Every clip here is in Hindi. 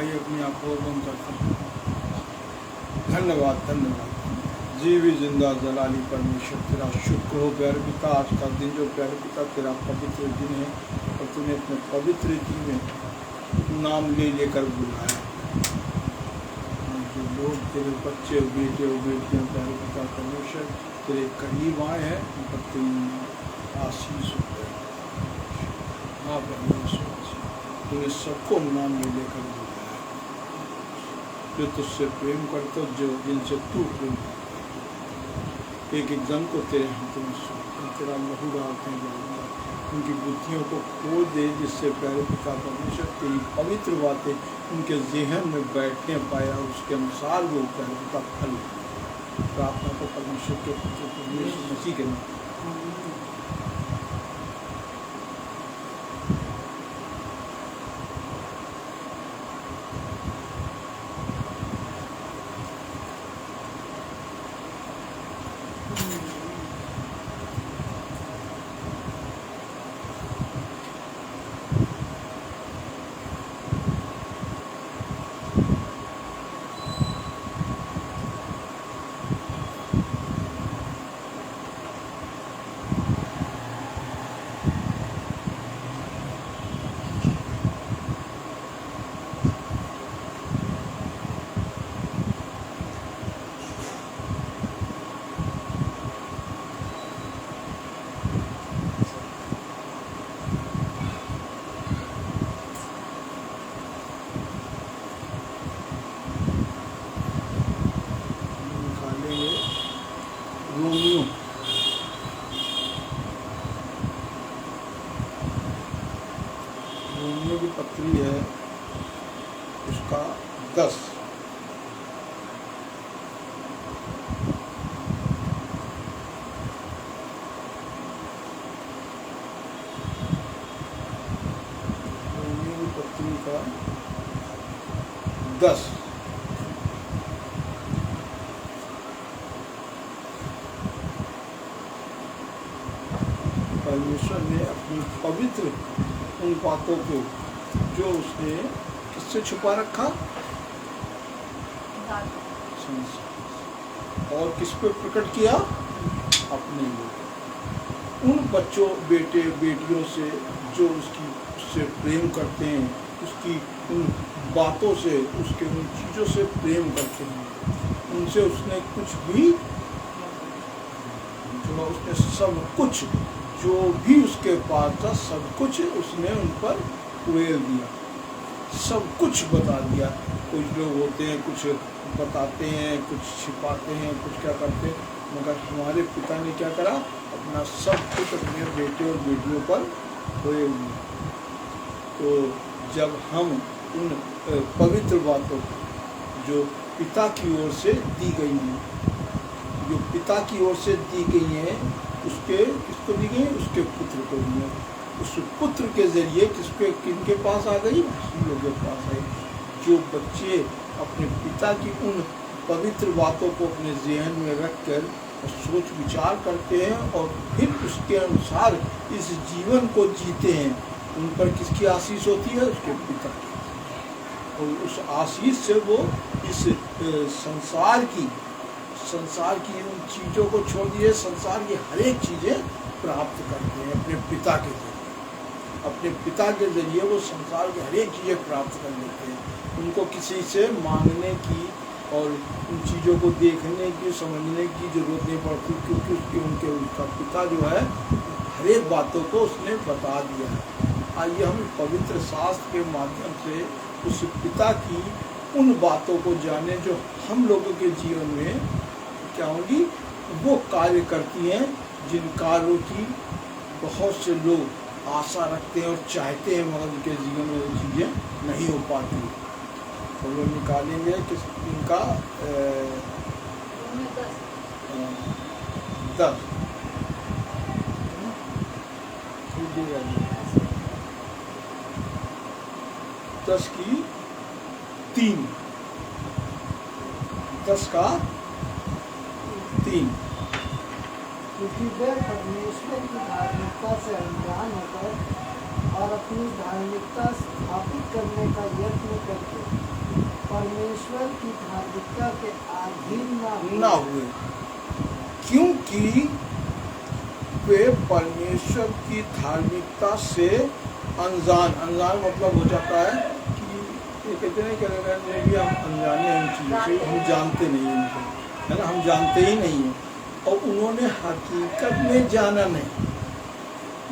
आइए अपनी आंखों को बंद करते हैं। धन्यवाद धन्यवाद। जीवी जिंदा जलाली परमेश्वर तेरा शुक्र हो प्यारे पिता, आज का दिन जो प्यारे पिता तेरा पवित्र दिन है और तूने अपने पवित्र दिन में नाम ले लेकर बुलाया। जो लोग तेरे बच्चे बेटे और बेटियाँ प्यारे पिता परमेश्वर तेरे करीब आए हैं उन पर तेरी आशीष हो। हाँ परमेश्वर तूने सबको नाम में लेकर बुलाया, जो तुझसे प्रेम करते हो, जो जिनसे तू प्रेम करता, एक एक जन को तेरे हाथों में सौंप तेरा लहू डालते हैं, उनकी बुद्धियों को खोल दे, जिससे प्यारे पिता परमेश्वर तेरी पवित्र बातें उनके ज़हन में बैठने पाए और उसके अनुसार वो प्यारे पिता फल। प्रार्थना को परमेश्वर के पुत्र यीशु मसीह के नाम। रोमियो की पत्री है उसका 10। रोमियो की पत्री का 10। परमेश्वर ने अपनी पवित्र उन बातों को जो उसने किससे छुपा रखा, और किस पे प्रकट किया, अपने लोग उन बच्चों बेटे बेटियों से जो उससे प्रेम करते हैं, उसकी उन बातों से, उसके उन चीज़ों से प्रेम करते हैं, उनसे उसने कुछ भी जो उसने सब कुछ जो भी उसके पास था सब कुछ उसने उन पर उड़ेल दिया, सब कुछ बता दिया। कुछ लोग होते हैं कुछ बताते हैं, कुछ छिपाते हैं, कुछ क्या करते हैं, मगर हमारे पिता ने क्या करा, अपना सब कुछ अपने बेटे और बेटियों पर उड़ेल दिया। तो जब हम उन पवित्र बातों को जो पिता की ओर से दी गई हैं, जो पिता की ओर से दी गई हैं, उसके किसको दी गई, उसके पुत्र को दी है। उस पुत्र के जरिए किनके पास आ गई, हम लोग के पास आई। जो बच्चे अपने पिता की उन पवित्र बातों को अपने ज़हन में रख कर सोच विचार करते हैं और फिर उसके अनुसार इस जीवन को जीते हैं, उन पर किसकी आशीष होती है, उसके पिता की। और उस आशीष से वो इस संसार की उन चीज़ों को छोड़ दिए, संसार की हर एक चीज़ें प्राप्त करते हैं अपने पिता के जरिए। अपने पिता के जरिए वो संसार की हर एक चीज़ें प्राप्त कर लेते हैं। उनको किसी से मांगने की और उन चीज़ों को देखने की, समझने की जरूरत नहीं पड़ती, क्योंकि उनका पिता जो है हर एक बातों को उसने बता दिया है। आइए हम पवित्र शास्त्र के माध्यम से उस पिता की उन बातों को जाने जो हम लोगों के जीवन में क्या होगी, वो कार्य करती हैं, जिन कार्यों की बहुत से लोग आशा रखते हैं और चाहते हैं, मगर उनके जीवन में वो चीज़ें नहीं हो पाती। तो वो निकालेंगे किस इनका 10 10 की 3, 10 का 3। क्योंकि वे परमेश्वर की धार्मिकता से अनजान होकर और अपनी धार्मिकता स्थापित करने का यत्न करके परमेश्वर की धार्मिकता के अधीन ना हुए, क्योंकि वे परमेश्वर की धार्मिकता से अनजान मतलब हो जाता है कि ये कहते हैं कि हम अनजाने हैं इन चीज़ों से, हम जानते नहीं हैं इनको, है ना, हम जानते ही नहीं हैं। और उन्होंने हकीकत में जाना नहीं,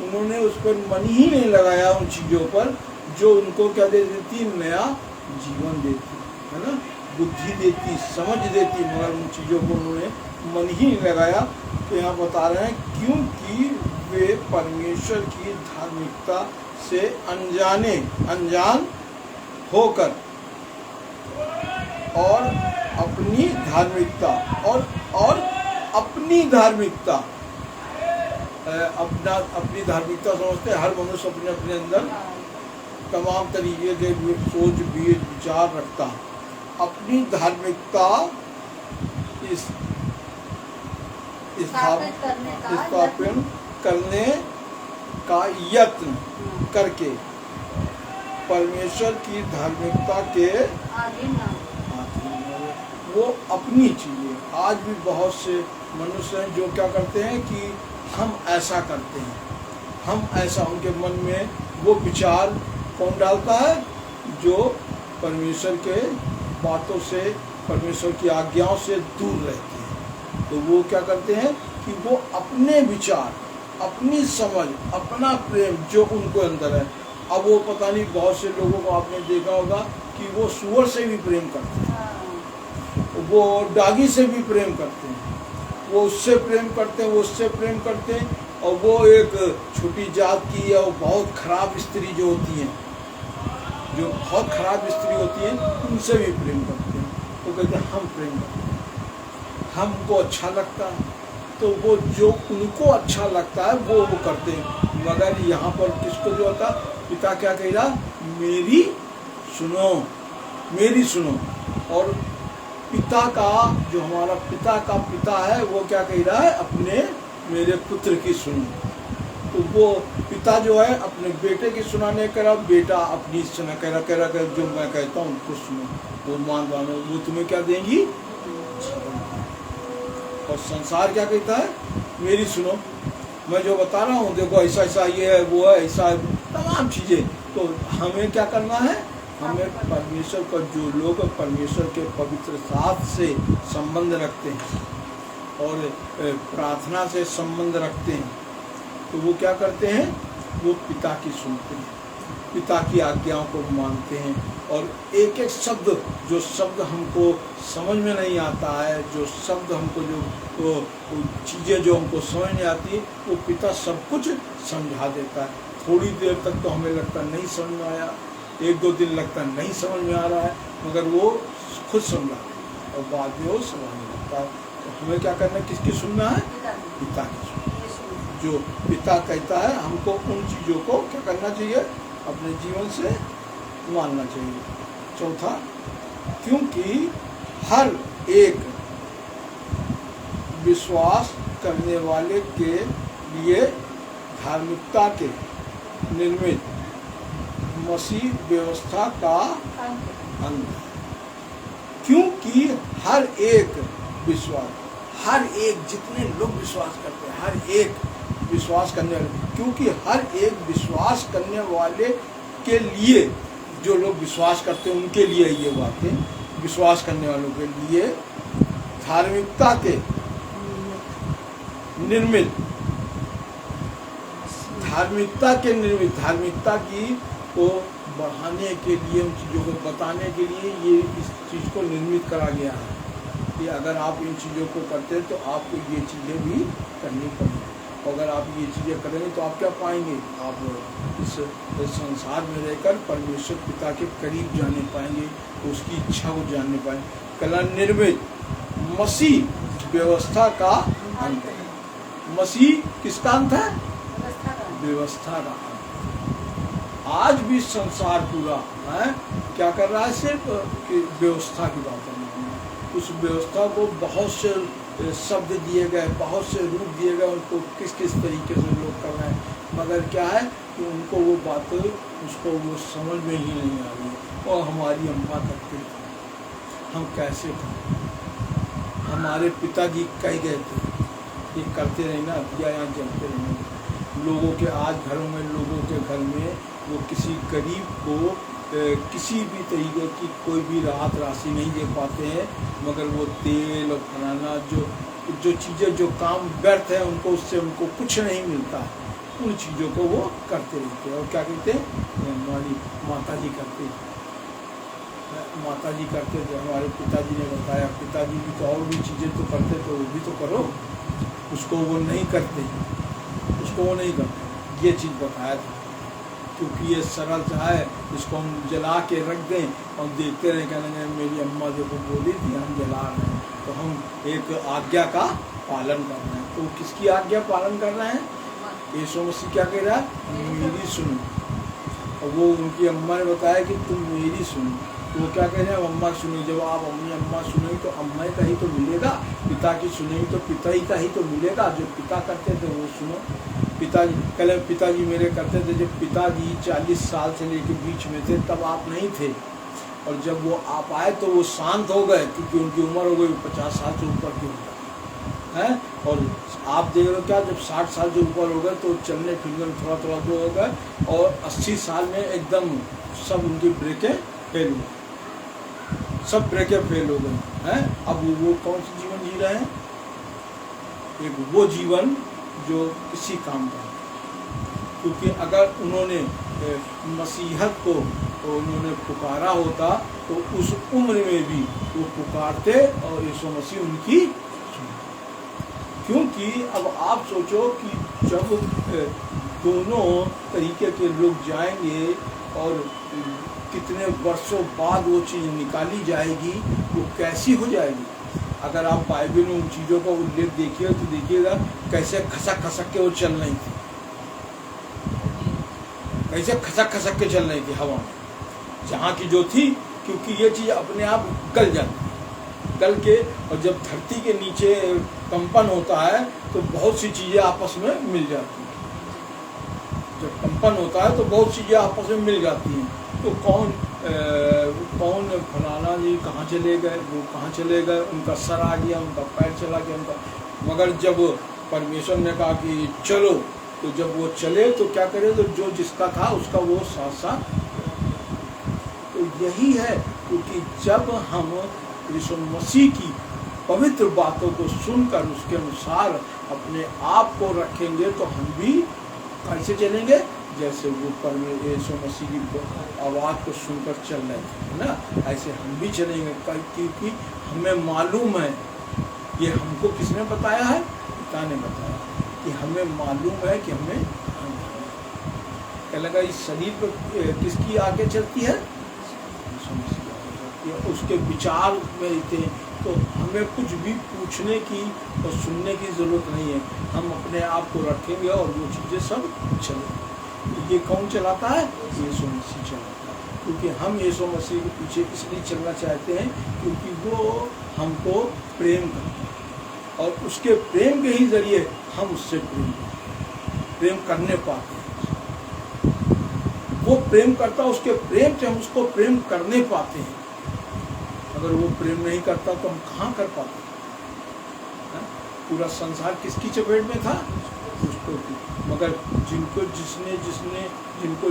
उन्होंने उस पर मन ही नहीं लगाया उन चीज़ों पर जो उनको क्या दे देती, नया जीवन देती, है ना, बुद्धि देती, समझ देती, मगर उन चीज़ों को उन्होंने मन ही नहीं लगाया। तो यहाँ बता रहे हैं क्योंकि वे परमेश्वर की धार्मिकता से अनजान होकर और अपनी धार्मिकता अपनी धार्मिकता समझते हैं। हर मनुष्य अपने अपने अंदर तमाम तरीके के सोच विचार रखता है। अपनी धार्मिकता स्थापित करने का यत्न करके परमेश्वर की धार्मिकता के वो अपनी चीजें। आज भी बहुत से मनुष्य हैं जो क्या करते हैं कि हम ऐसा करते हैं, हम ऐसा, उनके मन में वो विचार कौन डालता है, जो परमेश्वर के बातों से, परमेश्वर की आज्ञाओं से दूर रहते हैं। तो वो क्या करते हैं कि वो अपने विचार, अपनी समझ, अपना प्रेम जो उनको अंदर है, अब वो पता नहीं, बहुत से लोगों को आपने देखा होगा कि वो सूअर से भी प्रेम करते हैं, वो डागी से भी प्रेम करते हैं, वो उससे प्रेम करते हैं, वो उससे प्रेम करते हैं, और वो एक छोटी जात की या बहुत खराब स्त्री जो होती हैं, जो बहुत खराब स्त्री होती है, उनसे भी प्रेम करते हैं। तो कहते हैं हम प्रेम करते हैं, हमको अच्छा लगता है, तो वो जो उनको अच्छा लगता है वो करते हैं। मगर यहाँ पर किसको जो होता, पिता क्या कह रहा, मेरी सुनो। और पिता का, जो हमारा पिता का पिता है, वो क्या कह रहा है, अपने मेरे पुत्र की सुनो। तो वो पिता जो है अपने बेटे की सुनाने कह रहा, बेटा अपनी सुना कह रहा जो मैं कहता हूँ उनको सुनो, वो मान मानो, वो तुम्हें क्या देंगी। और संसार क्या कहता है, मेरी सुनो, मैं जो बता रहा हूँ देखो, ऐसा ऐसा ये है, वो है, ऐसा है, तमाम चीजें। तो हमें क्या करना है, हमें परमेश्वर का, जो लोग परमेश्वर के पवित्र साथ से संबंध रखते हैं और प्रार्थना से संबंध रखते हैं, तो वो क्या करते हैं, वो पिता की सुनते हैं, पिता की आज्ञाओं को मानते हैं। और एक एक शब्द, जो शब्द हमको समझ में नहीं आता है, जो शब्द हमको, जो चीज़ें जो हमको समझ नहीं आती, वो पिता सब कुछ समझा देता है। थोड़ी देर तक तो हमें लगता नहीं समझ में आया, 1-2 दिन लगता नहीं समझ में आ रहा है, मगर वो खुद समझा और बाद में वो समझने लगता है। तो हमें क्या करना है, किसकी सुनना है, पिता की सुनना। जो पिता कहता है हमको, उन चीज़ों को क्या करना चाहिए, अपने जीवन से मानना चाहिए। चौथा, क्योंकि हर एक विश्वास करने वाले के लिए धार्मिकता के निर्मित मसीह व्यवस्था का अंत है। क्योंकि हर एक विश्वास, हर एक, जितने लोग विश्वास करते हैं, हर एक विश्वास करने वाले, क्योंकि हर एक विश्वास करने वाले के लिए, जो लोग विश्वास करते हैं उनके लिए ये बातें, विश्वास करने वालों के लिए धार्मिकता के निर्मित, धार्मिकता की को बढ़ाने के लिए, उन चीज़ों को बताने के लिए ये इस चीज़ को निर्मित करा गया है कि अगर आप इन चीज़ों को करते हैं तो आपको ये चीज़ें भी करनी पड़ेंगी। अगर आप ये चीज़ें करेंगे तो आप क्या पाएंगे, आप इस संसार में रहकर परमेश्वर पिता के करीब जाने पाएंगे, उसकी इच्छा को जानने पाएंगे। कला निर्मित मसीह व्यवस्था का अंत है। मसीह किसका अंत है, व्यवस्था का अंत। आज भी संसार पूरा है क्या कर रहा है, सिर्फ व्यवस्था की बात करना है। उस व्यवस्था को बहुत से शब्द दिए गए, बहुत से रूप दिए गए, उनको किस किस तरीके से लोग कर रहे हैं, मगर क्या है कि उनको वो बात, उसको वो समझ में ही नहीं आ रही है। और हमारी अम्मा करती थी, हम कैसे करें? हमारे पिताजी कह गए थे ये करते रहना, दिया यहाँ जलते रहना। लोगों के आज घरों में, लोगों के घर में वो किसी गरीब को किसी भी तरीके की कोई भी राहत राशि नहीं दे पाते हैं, मगर वो तेल और फलाना जो चीज़ें, जो काम व्यर्थ है उनको, उससे उनको कुछ नहीं मिलता है, उन चीज़ों को वो करते रहते हैं। और क्या कहते हैं? हमारी माता जी करते हैं, माता जी करते थे। हमारे पिताजी ने बताया, पिताजी भी तो और भी चीज़ें तो करते, तो वो भी तो करो, उसको वो नहीं करते, उसको वो नहीं करते। ये चीज़ बताया था, क्योंकि ये सरल सा है, इसको हम जला के रख दें और देखते रहें, कहने मेरी अम्मा जो को बोली थी हम जला रहे हैं, तो हम एक आज्ञा का पालन कर रहे हैं। तो किसकी आज्ञा पालन कर रहे हैं? यीशु मसीह क्या कह रहा है? मेरी सुनो। और वो उनकी अम्मा ने बताया कि तुम मेरी सुनो, तो वो क्या कह रहे हैं? अम्मा सुनो। जब आप अपनी अम्मा सुनेंगे तो अम्मा का ही तो मिलेगा, पिता की सुनेंगे तो पिता ही का ही तो मिलेगा। जो पिता करते थे वो सुनो। पिताजी पहले पिताजी मेरे करते थे, जब पिताजी 40 साल से लेके बीच में थे तब आप नहीं थे, और जब वो आप आए तो वो शांत हो गए, क्योंकि उनकी उम्र हो गई 50 साल से ऊपर की है। और आप देख रहे हो क्या, जब 60 साल से ऊपर हो गए तो चलने फिरने में थोड़ा थोड़ा तो हो गए, और 80 साल में एकदम सब उनकी ब्रेकें फेल हो गई, सब ब्रेकें फेल हो गई हैं। अब वो कौन सी जीवन जी रहे हैं? एक वो जीवन जो किसी काम का, क्योंकि अगर उन्होंने मसीहत को उन्होंने पुकारा होता तो उस उम्र में भी वो पुकारते और यीशु मसीह उनकी सुनते। क्योंकि अब आप सोचो कि जब दोनों तरीके के लोग जाएंगे और कितने वर्षों बाद वो चीज़ निकाली जाएगी, वो कैसी हो जाएगी। अगर आप बाइबल में उन चीज़ों का उल्लेख देखिए तो देखिएगा कैसे खसक खसक के वो चल रही थी, कैसे खसक खसक के चल रही थी हवा में, जहाँ की जो थी। क्योंकि ये चीज़ अपने आप गल जाती है, गल के, और जब धरती के नीचे कंपन होता है तो बहुत सी चीज़ें आपस में मिल जाती हैं। जब कंपन होता है तो बहुत चीज़ें आपस में मिल जाती हैं। तो कौन फलाना जी कहाँ चले गए, वो कहाँ चले गए, उनका सर आ गया, उनका पैर चला गया, उनका। मगर जब परमेश्वर ने कहा कि चलो, तो जब वो चले तो क्या करे, तो जो जिसका था उसका वो साथ साथ। तो यही है, क्योंकि जब हम यीशु मसीह की पवित्र बातों को सुनकर उसके अनुसार अपने आप को रखेंगे तो हम भी कैसे चलेंगे, जैसे वो यीशु मसीह की आवाज़ को सुनकर चल रहे थे ना, ऐसे हम भी चलेंगे। क्योंकि हमें मालूम है, ये हमको किसने बताया है? पिता ने बताया कि हमें मालूम है कि हमें क्या लगा, इस शरीर पर किसकी आगे चलती है? यीशु मसीह की आगे चलती है। उसके विचार में रहते हैं, तो हमें कुछ भी पूछने की और सुनने की ज़रूरत नहीं है। हम अपने आप को रखेंगे और वो चीज़ें सब चलेंगी। ये कौन चलाता है? यीशु मसीह चलाता है। क्योंकि हम यीशु मसीह के पीछे इसलिए चलना चाहते हैं क्योंकि वो हमको प्रेम करता है, और उसके प्रेम के ही जरिए हम उससे प्रेम करने पाते हैं। वो प्रेम करता, उसके प्रेम से हम उसको प्रेम करने पाते हैं। अगर वो प्रेम नहीं करता तो हम कहाँ कर पाते हैं? पूरा संसार किसकी चपेट में था? उसको की। मगर जिनको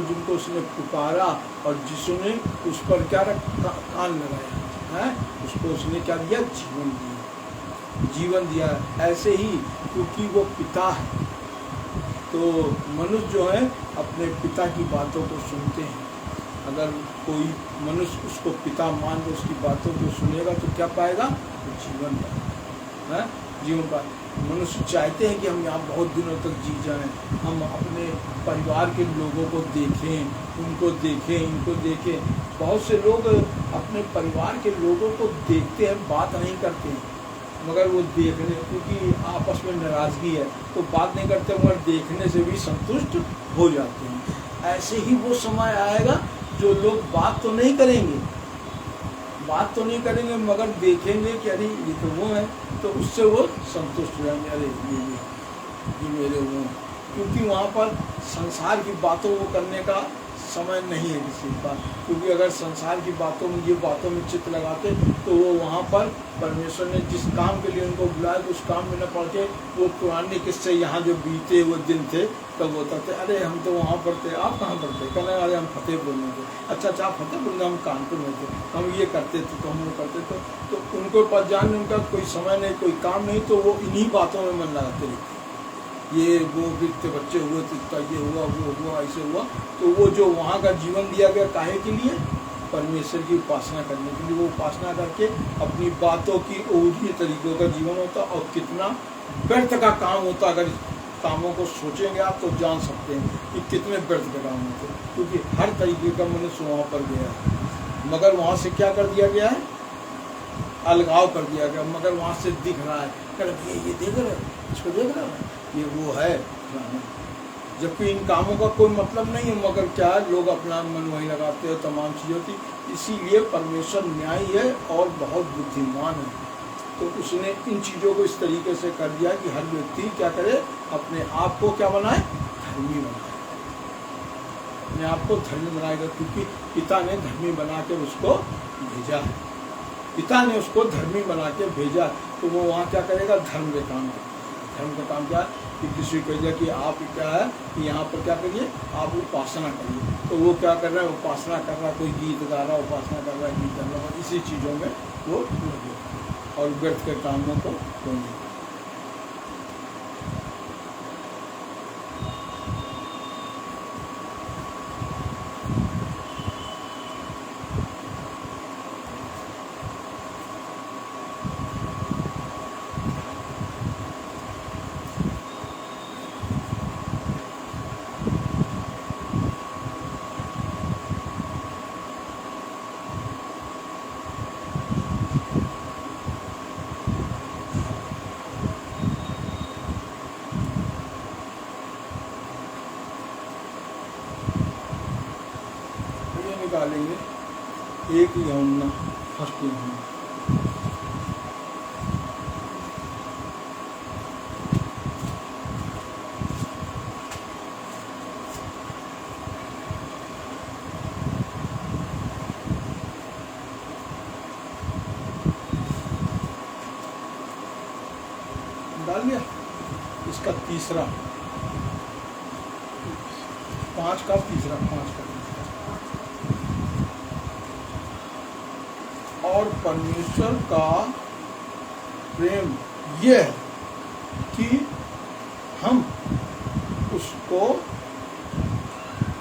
जिनको उसने पुकारा और जिसने उस पर क्या कान लगाया है, उसको उसने क्या दिया? जीवन दिया। ऐसे ही क्योंकि वो पिता है, तो मनुष्य जो है अपने पिता की बातों को सुनते हैं। अगर कोई मनुष्य उसको पिता मान के उसकी बातों को सुनेगा तो क्या पाएगा? तो जीवन पाएगा, जीवन पाएगा। मनुष्य चाहते हैं कि हम यहाँ बहुत दिनों तक जी जाएं, हम अपने परिवार के लोगों को देखें, उनको देखें, इनको देखें। बहुत से लोग अपने परिवार के लोगों को देखते हैं, बात नहीं करते हैं, मगर वो देखने, क्योंकि आपस में नाराज़गी है तो बात नहीं करते, मगर देखने से भी संतुष्ट हो जाते हैं। ऐसे ही वो समय आएगा जो लोग बात तो नहीं करेंगे मगर देखेंगे कि अरे ये तो वो है, तो उससे वो संतुष्ट हो जाएंगे, अरे ये मेरे वो। क्योंकि वहाँ पर संसार की बातों को करने का समय नहीं है किसी के पास, क्योंकि अगर संसार की बातों में ये बातों में चित्त लगाते तो वो वहाँ पर परमेश्वर ने जिस काम के लिए उनको बुलाया तो उस काम में न पड़ के वो पुराने किस्से यहाँ जो बीते हुए दिन थे तब वो कहते अरे हम तो वहाँ पर थे, आप कहाँ पर थे? कहने वाले हम फतेहपुर में थे। अच्छा आप फतेहपुर में, हम कानपुर में थे, हम ये करते थे, तो हम वो करते थे। तो उनको पास जाने उनका कोई समय नहीं, कोई काम नहीं, तो वो इन्हीं बातों में मन लगाते रहते, ये वो इतने बच्चे हुए तो इतना ये हुआ, वो हुआ, ऐसे हुआ। तो वो जो वहाँ का जीवन दिया गया काहे के लिए? परमेश्वर की उपासना करने के लिए। वो उपासना करके अपनी बातों की ओझी तरीकों का जीवन होता, और कितना व्यर्थ का काम होता। अगर इस कामों को सोचेंगे आप तो जान सकते हैं कि कितने व्यर्थ के काम होते, क्योंकि हर तरीके का मनुष्य वहाँ पर गया है, मगर वहाँ से क्या कर दिया गया है? अलगाव कर दिया गया। मगर वहाँ से दिख रहा है, ये देख रहे, इसको देख रहे हैं, ये वो है, जबकि इन कामों का कोई मतलब नहीं है। मगर क्या है, लोग अपना मन वहीं लगाते हैं, तमाम चीज़ों की। इसीलिए परमेश्वर न्यायी है और बहुत बुद्धिमान है। तो उसने इन चीज़ों को इस तरीके से कर दिया कि हर व्यक्ति क्या करे, अपने आप को क्या बनाए? धर्मी बनाए, अपने आप को धर्मी बनाएगा, क्योंकि पिता ने धर्मी बना के उसको भेजा है। पिता ने उसको धर्मी बना के भेजा, तो वो वहाँ क्या करेगा? धर्म के काम करेगा। धर्म का काम क्या है कि किसी को कह कि आप क्या है कि यहाँ पर क्या करिए, आप उपासना करिए। तो वो क्या कर रहा है? उपासना कर रहा है, कोई गीत गा रहा है, उपासना कर रहा है, गीत कर रहा है, इसी चीज़ों में वो लगे और व्यर्थ के कामों को होंगे। निकालेंगे एक यमुना, फर्स्ट यमुना। डाल लिया। इसका तीसरा, 5 का तीसरा, 5 का। और परमेश्वर का प्रेम यह है कि हम उसको,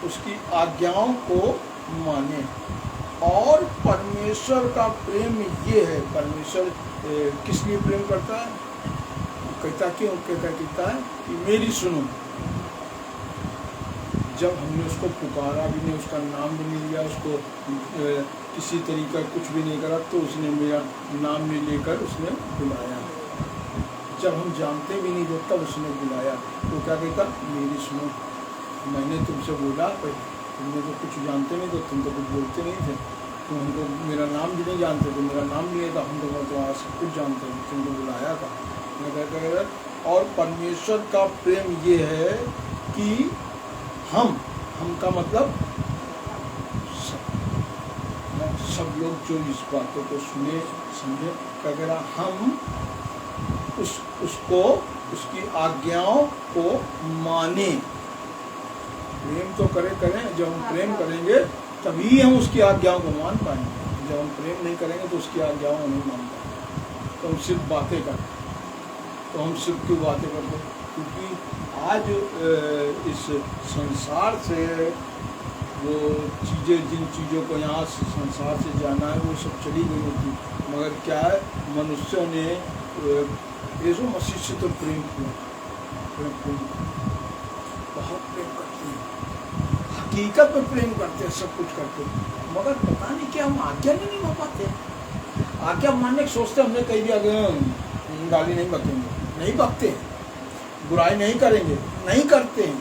उसकी आज्ञाओं को माने। और परमेश्वर का प्रेम ये है, परमेश्वर किस लिए प्रेम करता है? कहता क्यों कहता है कि मेरी सुनो। जब हमने उसको पुकारा भी नहीं, उसका नाम भी नहीं लिया, उसको किसी तरीका कुछ भी नहीं करा, तो उसने मेरा नाम नहीं लेकर उसने बुलाया। जब हम जानते भी नहीं थे तब उसने बुलाया। तो क्या कहता? मेरी सुनो, मैंने तुमसे बोला, पर तुमने तो कुछ जानते नहीं, तो तुम तो कुछ बोलते नहीं थे, तुम हमको मेरा नाम भी नहीं जानते, तो मेरा नाम नहीं था, हम तो तुम्हारा सब कुछ जानते हैं, तुमको बुलाया था। और परमेश्वर का प्रेम ये है कि हम का मतलब सब लोग जो इस बातों को सुने समझे, अगर हम उसको, उसकी आज्ञाओं को माने। प्रेम तो करें, जब हम प्रेम करेंगे तभी हम उसकी आज्ञाओं को मान पाएंगे। जब हम प्रेम नहीं करेंगे तो उसकी आज्ञाओं को नहीं मान पाएंगे। तो हम सिर्फ बातें करते, तो हम सिर्फ क्यों बातें करते? क्योंकि आज इस संसार से वो चीज़ें, जिन चीज़ों को यहाँ संसार से जाना है वो सब चली गई होती, मगर क्या है, मनुष्यों ने यीशु मसीह से तो प्रेम किया, बहुत प्रेम करते हैं, हकीकत में प्रेम करते हैं, सब कुछ करते हैं, मगर पता नहीं क्या हम आज्ञा नहीं मान पाते। आज्ञा मानने की सोचते, हमने कह दिया गाली नहीं बकेंगे, नहीं बकते, बुराई नहीं करेंगे, नहीं करते हैं,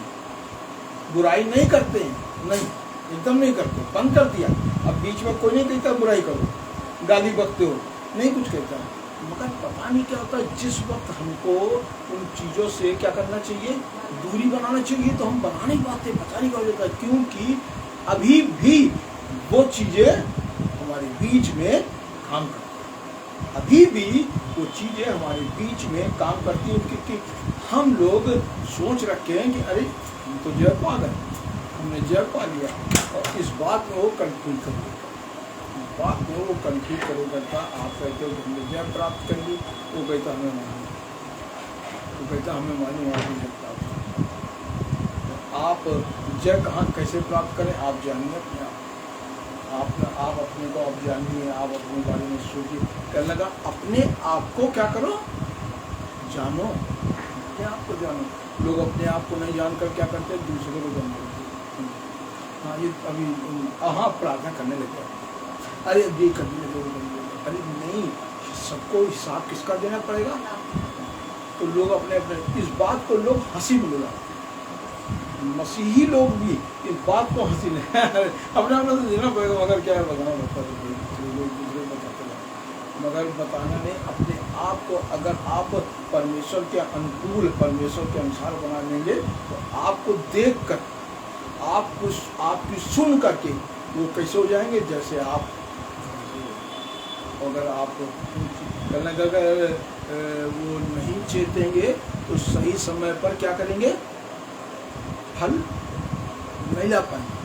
बुराई नहीं करते हैं, नहीं, एकदम नहीं करते, बंद कर दिया। अब बीच में कोई नहीं कहता बुराई करो, गाली बकते हो, नहीं कुछ कहता। मगर पता नहीं क्या होता है, जिस वक्त हमको उन चीज़ों से क्या करना चाहिए, दूरी बनाना चाहिए, तो हम बना नहीं पाते। पता नहीं क्या हो जाता है, क्योंकि अभी भी वो चीजें हमारे बीच में काम करती हैं, अभी भी वो चीजें हमारे बीच में काम करती हैं, क्योंकि हम लोग सोच रखे हैं कि अरे हम तो जय पा गए, हमने जय पा लिया, और इस बात में वो कंफ्यूज कर देता, इस बात में वो कंफ्यूज करेगा। आप कहते हो कि हमने जय प्राप्त कर ली, वो कहता हमें मालूम, वो कहता हमें मालूम आप नहीं प्राप्त। आप जय कहाँ कैसे प्राप्त करें, आप जानिए अपने आप अपने को आप जानिए, आप अपने बारे में सोचिए। कहने लगा अपने आप को क्या करो, जानो, अपने आप को जानो। लोग अपने आप को नहीं जानकर क्या करते हैं, दूसरे को जानते हैं। हाँ ये अभी हाँ प्रार्थना करने लगे, अरे अब ये करने लगे, अरे नहीं, सबको हिसाब किसका देना पड़ेगा। तो लोग अपने अपने इस बात को लोग हंसी में लेगा, मसीही लोग भी इस बात को हंसी ले अपना तो देना पड़ेगा, मगर क्या है बताना पड़ता है, दूसरे बताते हैं, मगर बताना नहीं। अपने आप को अगर आप परमेश्वर के अनुकूल, परमेश्वर के अनुसार बना लेंगे, तो आपको देख कर, आपकी सुन करके वो कैसे हो जाएंगे, जैसे आप अगर आप अगर वो नहीं चेतेंगे तो सही समय पर क्या करेंगे, फल नहीं ला पाएंगे।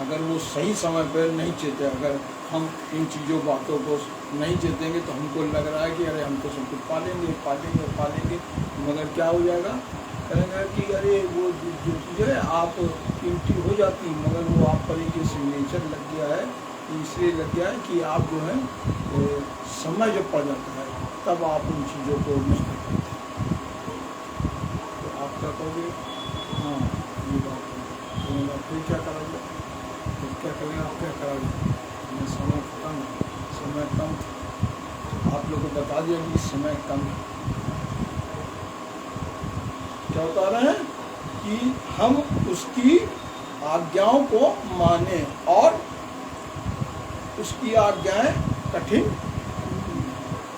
अगर वो सही समय पर नहीं चेते, अगर हम इन चीज़ों बातों को नहीं चेतेंगे तो हमको लग रहा है कि अरे हम तो सब कुछ पालेंगे, मगर क्या हो जाएगा, कहेंगे कि अरे वो जो चीज़ें आप कीमती हो जाती, मगर वो आप पर एक सिग्नेचर लग गया है, इसलिए लग गया है कि आप जो है समय जब पड़ जाता है तब आप उन चीज़ों को नहीं कर पाते। तो आप क्या कहोगे, हाँ ये बात है, तो फिर क्या करोगे, फिर क्या करेंगे, आप क्या करोगे, समय कम, आप लोग को बता दिया कि समय कम है। क्या बता रहे हैं कि हम उसकी आज्ञाओं को माने, और उसकी आज्ञाएं कठिन,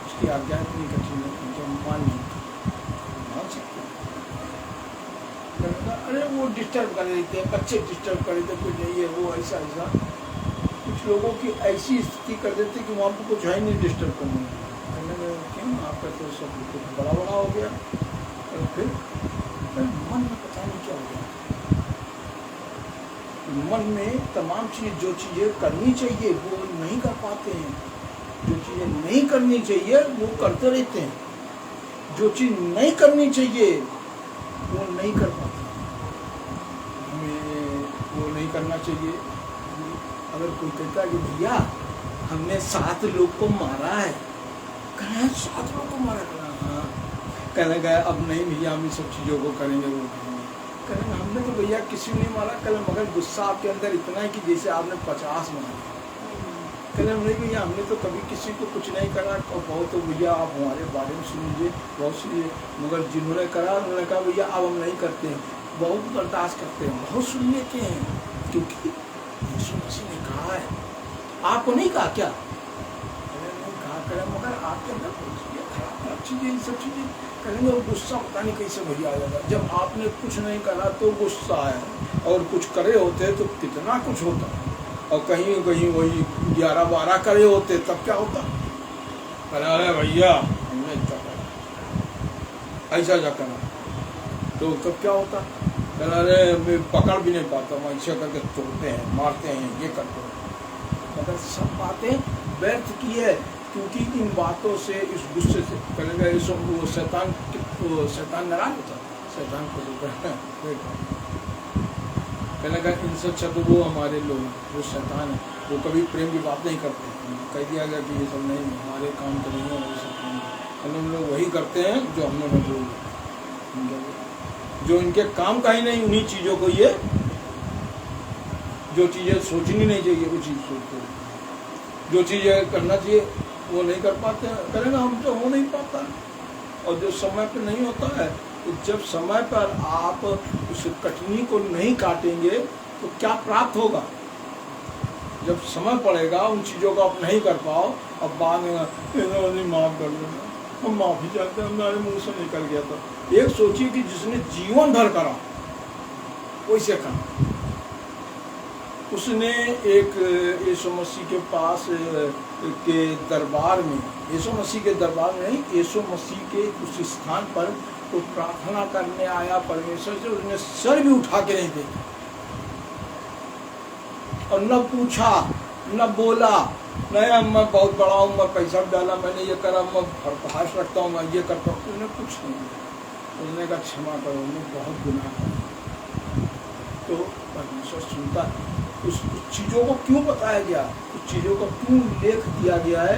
उसकी आज्ञाएं इतनी कठिन है जो मान सकते हैं। अरे वो डिस्टर्ब कर देते हैं, बच्चे डिस्टर्ब कर देते, कुछ नहीं है वो ऐसा कुछ लोगों की ऐसी स्थिति कर देते कि वहाँ पर कुछ है नहीं डिस्टर्ब करने में। क्यों आपका तो सब कुछ बड़ा हो गया, और फिर मन में पता नहीं क्या हो गया, मन में तमाम चीज़, जो चीज़ें करनी चाहिए वो नहीं कर पाते हैं, जो चीज़ें नहीं करनी चाहिए वो करते रहते हैं, जो चीज़ नहीं करनी चाहिए वो नहीं कर पाते। हमें वो नहीं करना चाहिए। अगर कोई कहता है कि भैया हमने 7 लोग को मारा है, कहना 7 लोग को मारा, हाँ कहने गए अब नहीं भैया हम इन सब चीज़ों को करेंगे, वो करेंगे, हमने तो भैया किसी ने मारा, कल मगर गुस्सा आपके अंदर इतना है कि जैसे आपने 50 मारा। कहने नहीं भैया हमने तो कभी किसी को कुछ नहीं करा, और बहुत तो भैया आप हमारे बारे में सुन लीजिए, बहुत सुनिए, मगर जिन्होंने करा उन्होंने कहा भैया अब हम नहीं करते हैं, बहुत बर्दाश्त करते हैं, बहुत सुन लेते हैं, क्योंकि यीशु मसीह ने कहा है। आपको नहीं कहा क्या, कहा करें, मगर आपके अंदर खराब चीज़ें, सब चीज़ें करेंगे, और गुस्सा पता नहीं कैसे भैया आ जाएगा। जब आपने कुछ नहीं करा तो गुस्सा है, और कुछ करे होते तो कितना कुछ होता, और कहीं कहीं वही 11-12 करे होते तब क्या होता, अरे भैया हमने ऐसा जा करा तो तब क्या होता, अरे मैं पकड़ भी नहीं पाता, मैं ऐसा करके तोड़ते हैं, मारते हैं, ये करते हैं। मगर सब बातें व्यर्थ की है, क्योंकि इन बातों से, इस गुस्से से करेंगे, वो शैतान नाराज होता, शैतान को कहने इनसे अच्छा तो वो हमारे लोग, वो शैतान है, वो कभी प्रेम की बात नहीं करते। कह दिया गया कि ये सब नहीं, हमारे काम करेंगे, वो सब काम, हम लोग वही करते हैं जो हम लोग बोल, जो इनके काम का ही नहीं, उन्हीं चीज़ों को ये, जो चीज़ें सोचनी नहीं चाहिए वो चीज़ सोचते, जो चीज़ें करना चाहिए वो नहीं कर पाते हैं, करेंगे हम तो हो नहीं पाता। और जो समय पर नहीं होता है, तो जब समय पर आप उस कठिनी को नहीं काटेंगे तो क्या प्राप्त होगा, जब समय पड़ेगा उन चीज़ों को आप नहीं कर पाओ, अब बाद में माफ़ कर देना, हम माफ़ी चाहते हैं, हमारे मुँह से निकल गया। तो एक सोचिए कि जिसने जीवन भर करा वैसे कहा, उसने एक यीशु मसीह के पास के दरबार में, यीशु मसीह के दरबार में नहीं, यीशु मसीह के उस स्थान पर वो प्रार्थना करने आया परमेश्वर से। उसने सर भी उठा के नहीं देखा और न पूछा न बोला, नहीं मैं बहुत बड़ा हूँ, मैं पैसा डाला, मैंने ये करा, मैं फरफाश रखता हूँ, मैं ये करता हूँ। उसने कुछ नहीं किया। उसने कहा क्षमा करो, मैं बहुत गुनाह किया। तो परमेश्वर सुनता है। उस चीज़ों को क्यों बताया गया, उस चीज़ों को क्यों उल्लेख दिया गया है,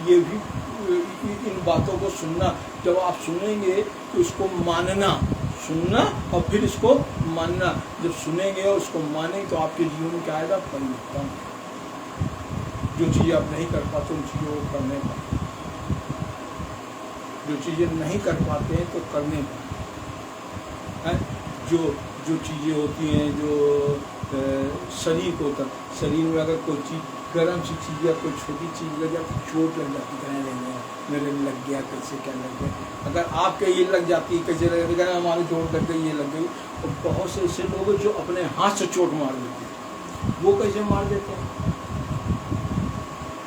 ये भी इन बातों को सुनना। जब आप सुनेंगे तो इसको मानना, सुनना और फिर इसको मानना। जब सुनेंगे और उसको मानेंगे तो आपके जीवन में क्या आएगा, परिवर्तन। जो चीज़ें आप नहीं कर पाते उन चीज़ों को करने पाते, जो चीज़ें नहीं कर पाते हैं तो करने पाते हैं। जो चीज़ें होती हैं, जो शरीर को होता, शरीर में अगर कोई चीज़ गर्म सी चीज़ या कोई छोटी चीज़ लग जाती, चोट लग जाती, कहने लगे मेरे लग गया, कैसे क्या लग गया। अगर आपके ये लग जाती, कैसे लग गया, हमारी चोट लग गई, ये लग गई। और बहुत से ऐसे लोग हैं जो अपने हाथ से चोट मार देते हैं। वो कैसे मार देते हैं,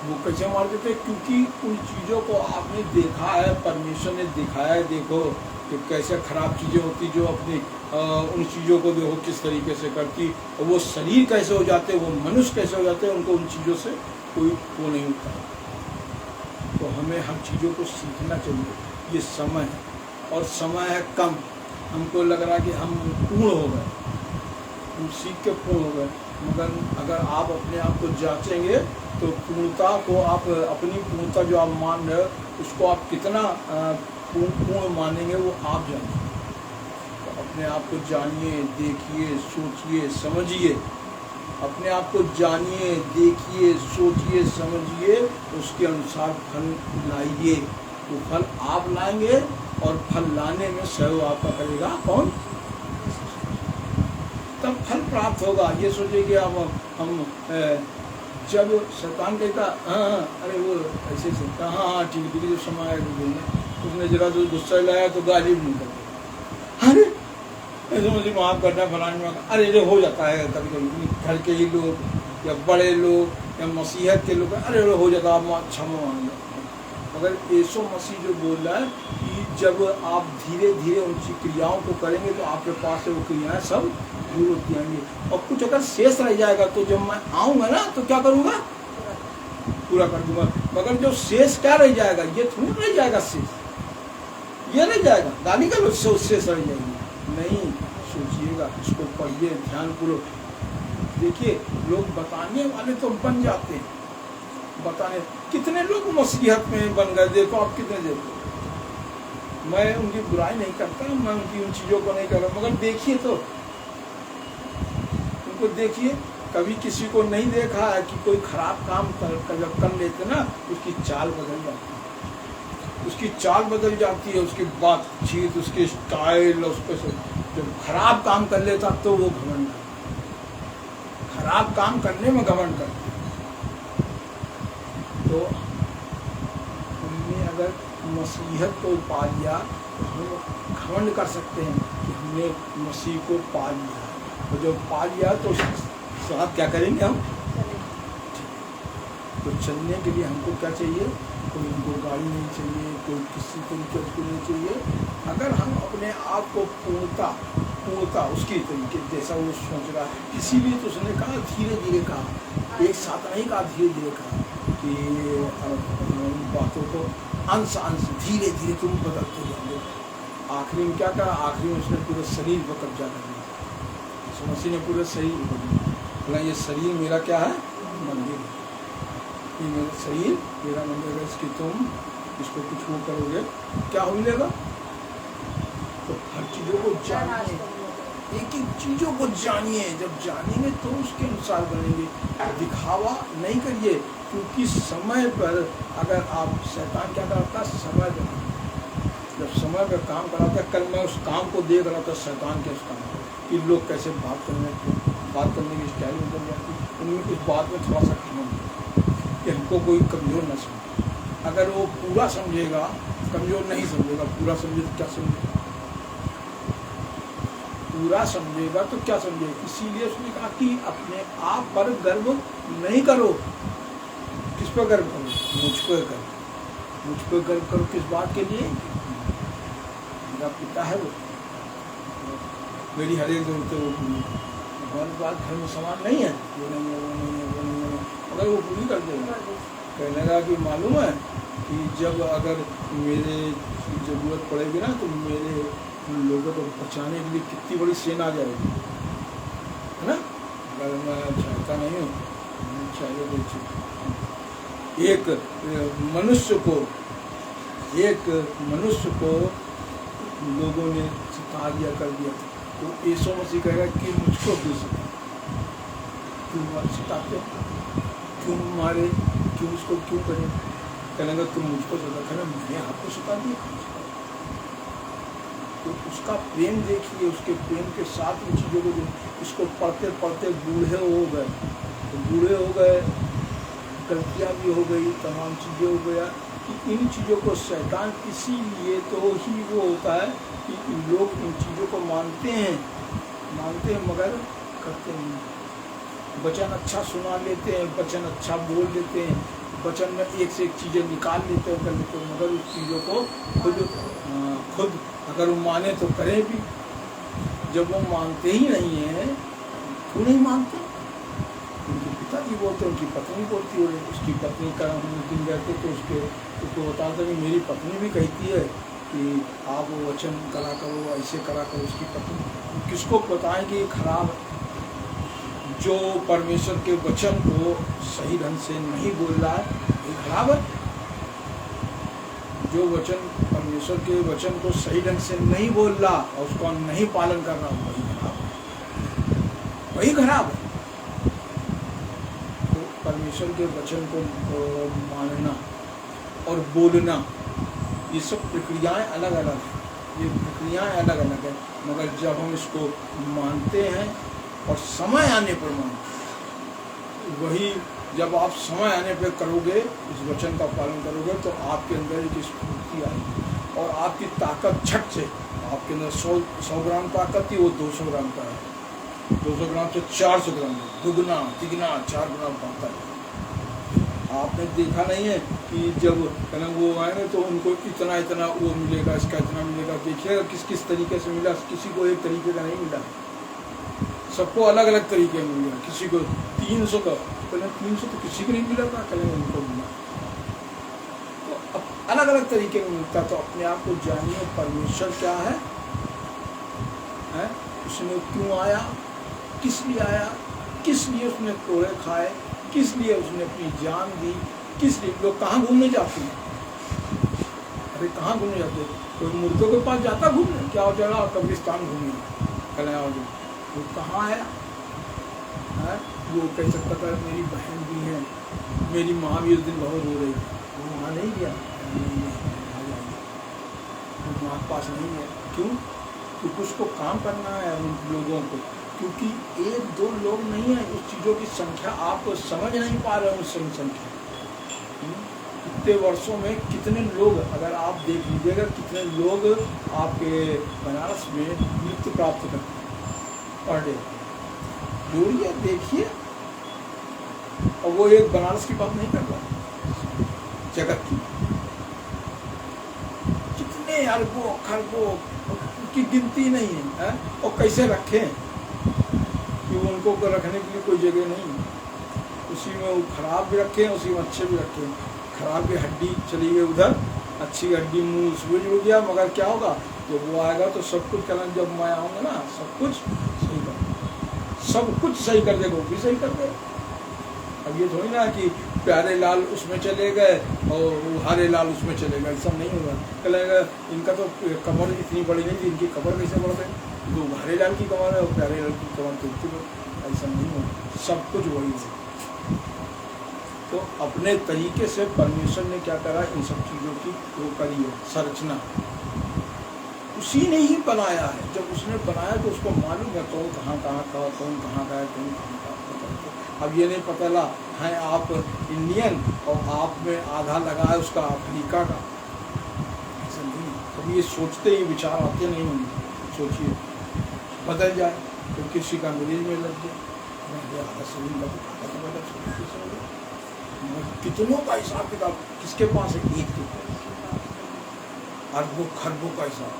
वो कैसे मार देते हैं? क्योंकि उन चीज़ों को आपने देखा है, परमेश्वर ने दिखाया है। देखो कि कैसे खराब चीज़ें होती जो अपनी उन चीज़ों को देखो किस तरीके से करती, और वो शरीर कैसे हो जाते, वो मनुष्य कैसे हो जाते हैं, उनको उन चीज़ों से कोई वो नहीं होता। तो हमें हर चीज़ों को सीखना चाहिए। ये समय है और समय है कम। हमको लग रहा है कि हम पूर्ण हो गए, हम सीख के पूर्ण हो गए, मगर अगर आप अपने आप को जांचेंगे तो पूर्णता को आप, अपनी पूर्णता जो आप मान रहे हो उसको आप कितना पूर्ण मानेंगे वो आप जानिए। तो अपने आप को जानिए, देखिए, सोचिए, समझिए। अपने आप को जानिए, देखिए, सोचिए, समझिए, उसके अनुसार फल लाइए। तो फल आप लाएंगे और फल लाने में सहयोग आपका करेगा कौन? तब फल प्राप्त होगा। ये सोचिए कि हम जब शैतान कहता हाँ अरे वो ऐसे से हाँ हाँ ठीक है, जो समय आएगा उसने जरा जो गुस्सा लाया तो गाली भी नहीं करते। अरे ऐसे मुझे माफ़ करना फलाने में, अरे जो हो जाता है कभी कभी घर के ही लोग या बड़े लोग या मसीहत के लोग, अरे हो जाता है, आप क्षमा मांग लो। मगर यीशु मसीह जो बोल रहा है कि जब आप धीरे धीरे उन क्रियाओं को करेंगे तो आपके पास से वो क्रियाएं सब दूर होती आएंगी। और कुछ अगर शेष रह जाएगा तो जब मैं आऊँगा ना तो क्या करूँगा, पूरा कर दूंगा। मगर जो शेष क्या रह जाएगा, ये थोड़ी रह जाएगा शेष, ये रह जाएगा गाली का शेष रह जाएगी। नहीं, सोचिएगा, इसको पढ़िए ध्यानपूर्वक। देखिए लोग बताने वाले तो बन जाते हैं, बताने कितने लोग मसीहत में बन गए, देखो आप कितने देखो। मैं उनकी बुराई नहीं करता, मैं उनकी उन चीज़ों को नहीं कर रहा, मगर देखिए तो उनको देखिए। कभी किसी को नहीं देखा है कि कोई खराब काम कर लेते ना, उसकी चाल बदल जाती है, उसकी चाल बदल जाती है, उसकी बातचीत, उसकी स्टाइल, उसको जब खराब काम कर लेता तो वो घमंड, खराब काम करने में घमंड करते। तो हमने अगर मसीहत को पा लिया तो हम घमंड कर सकते हैं कि हमने मसीह को पा लिया। तो जब पा लिया तो साथ क्या करेंगे हम? तो चलने के लिए हमको क्या चाहिए? कोई हमको गाड़ी नहीं चाहिए, कोई किसी तरीके को नहीं चाहिए। अगर हम अपने आप को पूर्णता उसकी तरीके जैसा वो सोच रहा है, इसीलिए तो उसने कहा धीरे धीरे कहा, एक साथ नहीं कहा, धीरे धीरे कहा कि बातों को अंश धीरे धीरे तुम बदलते जाओगे। आखिरी में क्या कहा? आखिरी में उसने पूरे शरीर पर कब्जा कर लिया। मसीह ने पूरे शरीर को बोला ये शरीर मेरा क्या है? मंदिर है। ये मेरा शरीर मेरा मंदिर है, इसकी तुम इसको कुछ वो करोगे क्या हो मिलेगा? तो हर चीज़ों को जानिए, एक एक चीज़ों को जानिए। जब जानेंगे तो उसके अनुसार बनेंगे। दिखावा नहीं करिए, क्योंकि समय पर अगर आप, शैतान क्या करता है? समय पर, जब समय पर काम कराता है। कल मैं उस काम को देख रहा था, शैतान के उस काम को, कि लोग कैसे बात करने की स्टाइल बदल जाती, उनमें कुछ बात में थोड़ा सा कम कि हमको कोई कमज़ोर न समझे। अगर वो पूरा समझेगा, कमज़ोर नहीं समझेगा, पूरा समझे तो क्या समझेगा? पूरा समझेगा तो क्या समझेगा। इसीलिए उसने कहा कि अपने आप पर गर्व नहीं करो। किस पर गर्व करो? मुझ पर करो। मुझ पर गर्व करो किस बात के लिए? मेरा पिता है वो, मेरी हर एक जरूरत है वो पूरी। हमारी बात घर में समान नहीं है, वो नहीं है, वो नहीं है, वो नहीं है, अगर वो पूरी कर देगा। कहने लगा कि मालूम है कि जब अगर मेरे जरूरत पड़ेगी ना तो मेरे लोगों को बचाने के लिए कितनी बड़ी सेना आ जाएगी, है ना। अगर मैं चाहता नहीं हूँ, चाहिए तो एक मनुष्य को लोगों ने सिखा दिया, कर दिया। तो यीशु मसीह कहेगा कि मुझको भी सिखा, क्यों सिखाते हो, क्यों मारे, क्यों इसको क्यों करें? कहने तुम मुझको सिखा, मैंने आपको सिखा दिया। तो उसका प्रेम देखिए, उसके प्रेम के साथ इन चीज़ों को इसको पढ़ते पढ़ते बूढ़े हो गए, गलतियाँ भी हो गई, तमाम चीज़ें हो गया कि इन चीज़ों को शैतान इसीलिए तो ही वो होता है कि लोग इन चीज़ों को मानते हैं मगर करते नहीं। वचन अच्छा सुना लेते हैं, वचन अच्छा बोल लेते हैं, वचन में एक से एक चीज़ें निकाल लेते हैं, कर लेते हैं, मगर उस चीज़ों को खुद अगर वो माने तो करें भी। जब वो मानते ही नहीं है, क्यों नहीं मानते? उनके पिताजी बोलते, उनकी पत्नी बोलती है, उसकी पत्नी का हम दिन रहते तो उसको बताता कि मेरी पत्नी भी कहती है कि आप वो वचन करा करो, ऐसे करा करो। उसकी पत्नी किसको बताएं कि ये खराब है? जो परमेश्वर के वचन को सही ढंग से नहीं बोल रहा है, ये खराब है। जो वचन परमेश्वर के वचन को सही ढंग से नहीं बोल रहा और उसको नहीं पालन कर रहा, वही खराब है। तो परमेश्वर के वचन को मानना और बोलना, ये सब प्रक्रियाएं अलग अलग हैं, मगर जब हम इसको मानते हैं और समय आने पर मानते, वही जब आप समय आने पर करोगे, इस वचन का पालन करोगे, तो आपके अंदर एक स्फूर्ति आएगी और आपकी ताकत झट से, आपके अंदर 100 ग्राम ताकत थी, वो 200 ग्राम का है, 200 ग्राम से 400 ग्राम, दुगना तिगना 4 गुना बढ़ता है। आपने देखा नहीं है कि जब वो आएंगे तो उनको इतना वो मिलेगा, इसका इतना मिलेगा। देखिएगा किस तरीके से मिला, किसी को एक तरीके का नहीं मिला, सबको अलग अलग तरीके में मिला। किसी को 300 का, कहना 300 तो किसी को नहीं मिला था, कहना उनको मिला। तो अलग अलग तरीके में मिलता। तो अपने आप को जानिए, परमेश्वर क्या है, उसने क्यों आया, किस लिए आया, किस लिए उसने कोड़े खाए, किस लिए उसने अपनी जान दी, किस लिए। लोग कहाँ घूमने जाते हैं? अरे कहाँ घूमने जाते हैं? कोई मुर्दों के पास जाता घूमने, क्या हो जाएगा, कब्रिस्तान घूमने, कहना वो कहाँ है? वो कह सकता था मेरी बहन भी है, मेरी माँ भी उस दिन बहुत रो रही थी, वो वहाँ नहीं गया, माँ के पास नहीं है। क्यों? क्योंकि उसको काम करना है उन लोगों को, क्योंकि 1-2 लोग नहीं है, उस चीज़ों की संख्या आप समझ नहीं पा रहे हो। उस संख्या इतने वर्षों में कितने लोग, अगर आप देख लीजिएगा कितने लोग आपके बनारस में मृत्यु प्राप्त करते हैं पर डे, जोड़िए देखिए। और वो एक बनारस की बात नहीं कर रहा, जगत की कितने अरबों खरबों की गिनती नहीं है। और कैसे रखें कि उनको रखने के लिए कोई जगह नहीं है। उसी में वो खराब भी रखें, उसी में अच्छे भी रखें। खराब की हड्डी चली गई उधर, अच्छी हड्डी मुँह सूझ हो गया, मगर क्या होगा, जब वो आएगा तो सब कुछ करना, जब मैं आऊँगा ना सब कुछ सही कर, सब कुछ सही कर देगा, वो भी सही कर देगा। अब ये थोड़ी ना कि प्यारे लाल उसमें चले गए और हरे लाल उसमें चले गए, सब नहीं होगा। कहेगा इनका तो कमर इतनी बड़ी नहीं थी, इनकी कमर कैसे बढ़ गई, तो हरे लाल की कमर है और प्यारे लाल की कमर तो इतनी, ऐसा नहीं होगा, सब कुछ वही है। तो अपने तरीके से परमेश्वर ने क्या करा, इन सब चीज़ों की वो करी है संरचना, उसी ने ही बनाया है। जब उसने बनाया तो उसको मालूम है कौन कहाँ का, कौन कहाँ का है, कौन कहाँ का। अब ये नहीं पता ला है आप इंडियन और आप में आधा लगा है उसका अफ्रीका का, ऐसा नहीं। कभी ये सोचते ही विचार आते नहीं होंगे, सोचिए बदल जाए, तो किसी का मरीज में लग जाए, आधा शरीर का तो बदल शरीर, कितनों का हिसाब किताब किसके पास है? एक के पास, अरबों खरबों का हिसाब।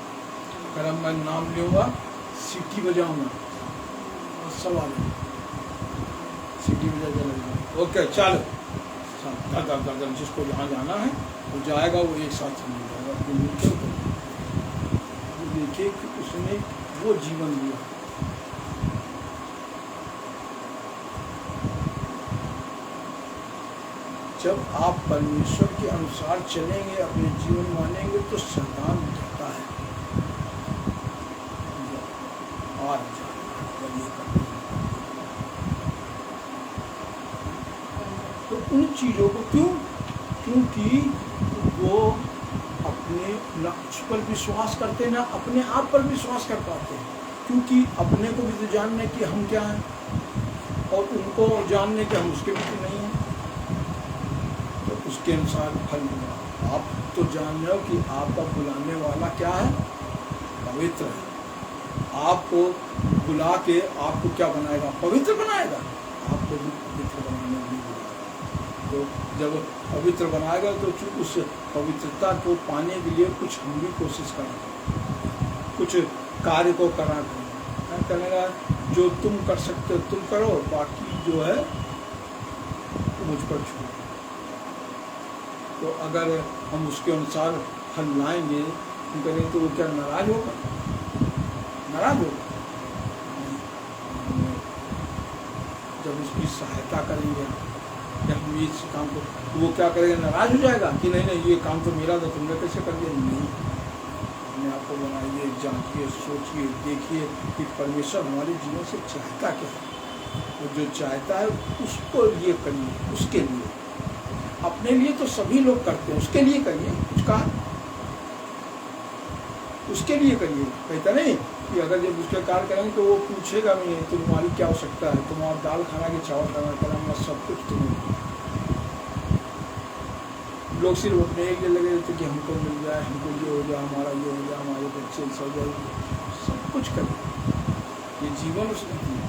अगर मैं नाम लूँगा, सीटी बजाऊंगा, सवाल सीटी बजा चलेगा। ओके चलो, जिसको जहाँ जाना है वो जाएगा, वो एक साथ मिल जाएगा अपने मिलकर। देखिए कि उसने वो जीवन दिया। जब आप परमेश्वर के अनुसार चलेंगे, अपने जीवन मानेंगे, तो शैतान कहता है आज तो उन चीज़ों को क्यों? क्योंकि वो अपने न उस पर विश्वास करते, ना अपने आप पर विश्वास कर पाते हैं। क्योंकि अपने को भी तो जानने कि हम क्या हैं, और उनको जानने के हम उसके भी तो नहीं हैं, तो उसके अनुसार फल मिलेगा। आप तो जान रहे हो कि आपका बुलाने वाला क्या है? पवित्र है। आपको बुला के आपको क्या बनाएगा? पवित्र बनाएगा। आपको भी पवित्र बनाने के लिए बुलाएगा। तो जब पवित्र बनाएगा तो उस पवित्रता को पाने के लिए कुछ हम भी कोशिश करेंगे, कुछ कार्य को करा करेगा। जो तुम कर सकते हो तुम करो, बाकी जो है मुझ पर छोड़ो। तो अगर हम उसके अनुसार फल लाएंगे करेंगे तो वो क्या नाराज होगा? नाराज होगा। जब उसकी सहायता करेंगे या हम इस काम को, तो वो क्या करेगा? नाराज हो जाएगा कि नहीं नहीं ये काम तो मेरा था, तुमने कैसे कर दिया? नहीं, अपने आप को बनाइए, जांचिए, सोचिए, देखिए कि परमेश्वर हमारे जीवन से चाहता क्या है। वो जो चाहता है उसको लिए करिए, उसके लिए। अपने लिए तो सभी लोग करते हैं, उसके लिए करिए। कुछ कहा उसके लिए करिए। कहता नहीं कि अगर जब उसके कार्य करेंगे तो वो पूछेगा भी नहीं तुम्हारी क्या आवश्यकता है, तुम आप दाल खाना कि चावल खाना, करूँगा सब कुछ तुम्हें। लोग सिर्फ अपने एक लिए लगे रहते कि हमको मिल जाए, हमको ये हो जाए, हमारा ये हो जाए, हमारे बच्चे सब जाए, सब कुछ करें। ये जीवन उसने दिया,